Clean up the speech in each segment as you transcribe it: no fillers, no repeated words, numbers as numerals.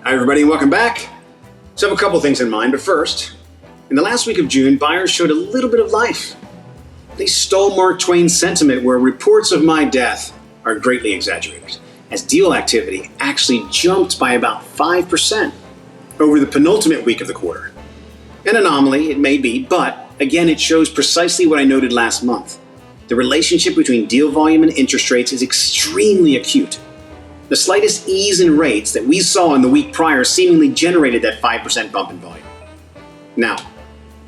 Hi everybody and welcome back. So I have a couple things in mind, but first, in the last week of June, buyers showed a little bit of life. They stole Mark Twain's sentiment where reports of my death are greatly exaggerated, as deal activity actually jumped by about 5% over the penultimate week of the quarter. An anomaly, it may be, but again, it shows precisely what I noted last month. The relationship between deal volume and interest rates is extremely acute. The slightest ease in rates that we saw in the week prior seemingly generated that 5% bump in volume. Now,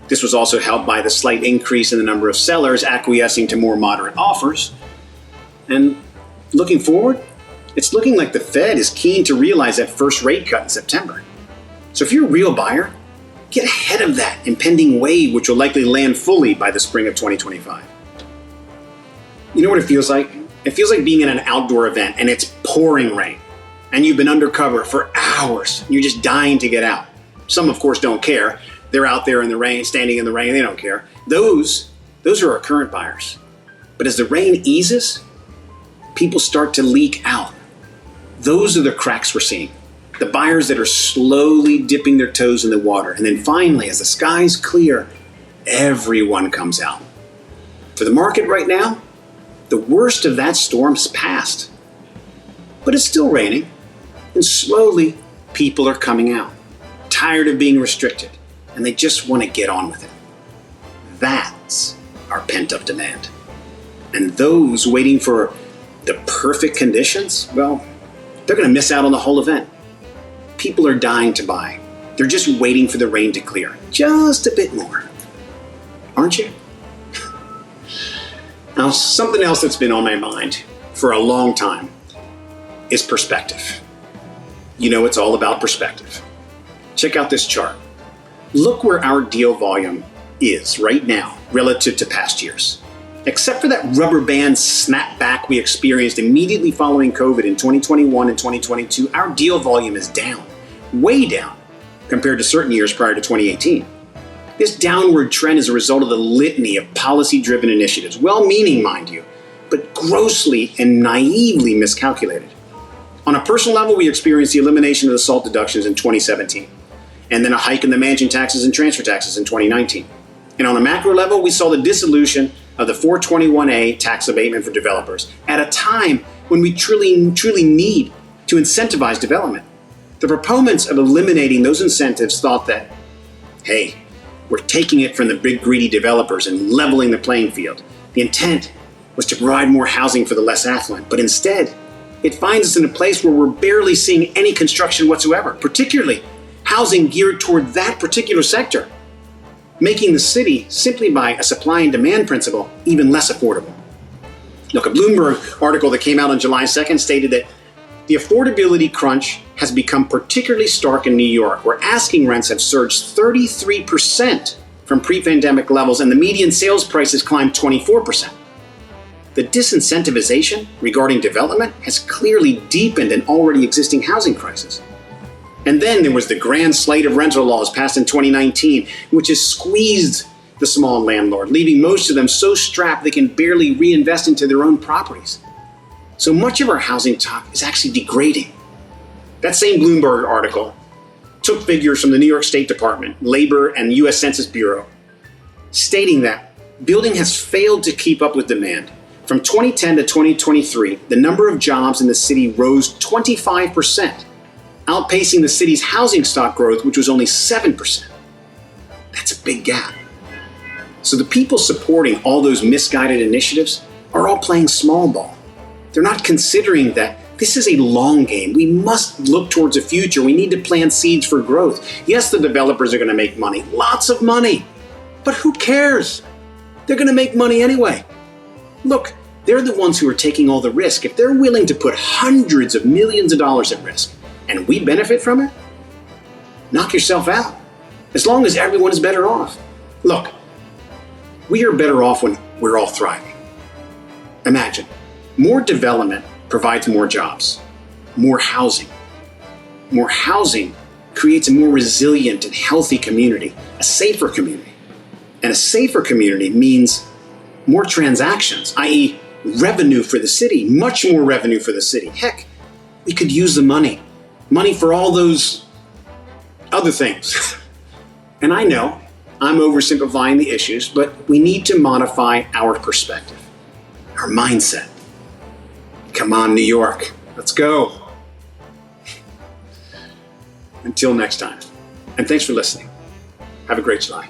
this was also helped by the slight increase in the number of sellers acquiescing to more moderate offers. And looking forward, it's looking like the Fed is keen to realize that first rate cut in September. So if you're a real buyer, get ahead of that impending wave, which will likely land fully by the spring of 2025. You know what it feels like? It feels like being in an outdoor event and it's pouring rain and you've been undercover for hours and you're just dying to get out. Some, of course, don't care. They're out there in the rain, standing in the rain. They don't care. Those are our current buyers. But as the rain eases, people start to leak out. Those are the cracks we're seeing. The buyers that are slowly dipping their toes in the water. And then finally, as the skies clear, everyone comes out. For the market right now, the worst of that storm has passed. But it's still raining, and slowly people are coming out, tired of being restricted, and they just want to get on with it. That's our pent-up demand. And those waiting for the perfect conditions, well, they're going to miss out on the whole event. People are dying to buy. They're just waiting for the rain to clear just a bit more. Aren't you? Now, something else that's been on my mind for a long time is perspective. You know, it's all about perspective. Check out this chart. Look where our deal volume is right now relative to past years. Except for that rubber band snapback we experienced immediately following COVID in 2021 and 2022, our deal volume is down, way down, compared to certain years prior to 2018. This downward trend is a result of the litany of policy-driven initiatives, well-meaning, mind you, but grossly and naively miscalculated. On a personal level, we experienced the elimination of the SALT deductions in 2017, and then a hike in the mansion taxes and transfer taxes in 2019. And on a macro level, we saw the dissolution of the 421A tax abatement for developers at a time when we truly need to incentivize development. The proponents of eliminating those incentives thought that, hey, we're taking it from the big greedy developers and leveling the playing field. The intent was to provide more housing for the less affluent, but instead, it finds us in a place where we're barely seeing any construction whatsoever, particularly housing geared toward that particular sector, making the city, simply by a supply and demand principle, even less affordable. Look, a Bloomberg article that came out on July 2nd stated that the affordability crunch has become particularly stark in New York, where asking rents have surged 33% from pre-pandemic levels and the median sales prices climbed 24%. The disincentivization regarding development has clearly deepened an already existing housing crisis. And then there was the grand slate of rental laws passed in 2019, which has squeezed the small landlord, leaving most of them so strapped they can barely reinvest into their own properties. So much of our housing stock is actually degrading. That same Bloomberg article took figures from the New York State Department, Labor, and U.S. Census Bureau, stating that building has failed to keep up with demand. From 2010 to 2023, the number of jobs in the city rose 25%, outpacing the city's housing stock growth, which was only 7%. That's a big gap. So the people supporting all those misguided initiatives are all playing small ball. They're not considering that this is a long game. We must look towards the future. We need to plant seeds for growth. Yes, the developers are going to make money, lots of money, but who cares? They're going to make money anyway. Look, they're the ones who are taking all the risk. If they're willing to put hundreds of millions of dollars at risk and we benefit from it, knock yourself out. As long as everyone is better off. Look, we are better off when we're all thriving. Imagine. More development provides more jobs, more housing. More housing creates a more resilient and healthy community, a safer community. And a safer community means more transactions, i.e. revenue for the city, much more revenue for the city. Heck, we could use the money for all those other things. And I know I'm oversimplifying the issues, but we need to modify our perspective, our mindset. Come on, New York, let's go. Until next time, and thanks for listening. Have a great July.